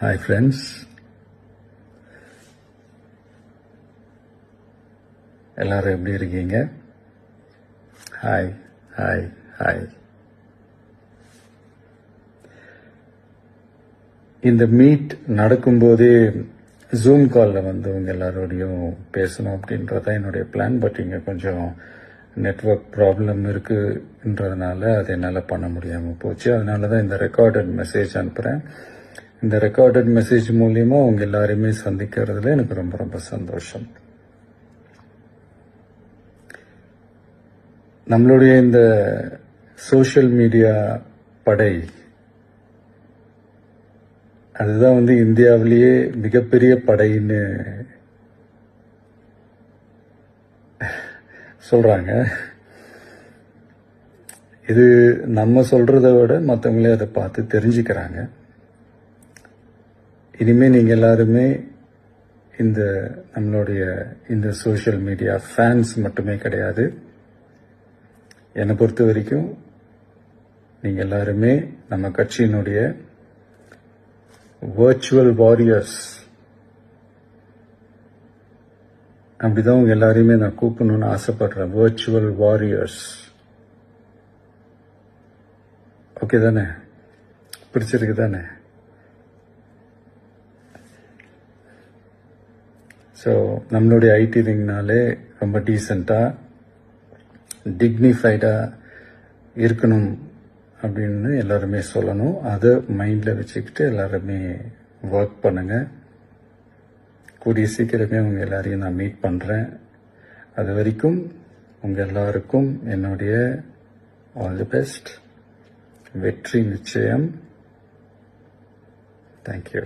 Hi friends. எல்லாரும் எப்படி இருக்கீங்க? ஹாய். இந்த மீட் நடக்கும்போதே ஜூம் காலில் வந்து உங்க எல்லாரோடையும் பேசணும் அப்படின்றதான் என்னுடைய பிளான். பட் இங்கே கொஞ்சம் நெட்வொர்க் ப்ராப்ளம் இருக்குன்றதுனால அதை என்னால் பண்ண முடியாமல் போச்சு. அதனால தான் இந்த ரெக்கார்டட் மெசேஜ் அனுப்புகிறேன். இந்த ரெக்கார்டட் மெசேஜ் மூலியமா உங்க எல்லாரையுமே சந்திக்கிறதுல எனக்கு ரொம்ப ரொம்ப சந்தோஷம். நம்மளுடைய இந்த சோஷியல் மீடியா படை அதுதான் வந்து இந்தியாவிலேயே மிகப்பெரிய படைன்னு சொல்றாங்க. இது நம்ம சொல்றதை விட மற்றவங்களே அதை பார்த்து தெரிஞ்சுக்கிறாங்க. இனிமேல் நீங்கள் எல்லாருமே நம்மளுடைய இந்த சோஷியல் மீடியா ஃபேன்ஸ் மட்டுமே கிடையாது. என்னை பொறுத்த வரைக்கும் நீங்கள் எல்லாருமே நம்ம கட்சியினுடைய வர்ச்சுவல் வாரியர்ஸ். அப்படிதான் உங்க எல்லாரையுமே நான் கூப்பிடணும்னு ஆசைப்படுறேன். Virtual warriors. ஓகே தானே? பிடிச்சிருக்கு தானே? ஸோ நம்மளுடைய ஐடி விங்னாலே ரொம்ப டீசெண்டாக டிக்னிஃபைடாக இருக்கணும் அப்படின்னு எல்லாருமே சொல்லணும். அதை மைண்டில் வச்சுக்கிட்டு எல்லாருமே ஒர்க் பண்ணுங்கள். கூடிய சீக்கிரமே உங்கள் எல்லாரையும் நான் மீட் பண்ணுறேன். அது வரைக்கும் உங்கள் எல்லாருக்கும் என்னுடைய ஆல் தி பெஸ்ட். வெற்றி நிச்சயம். தேங்க்யூ.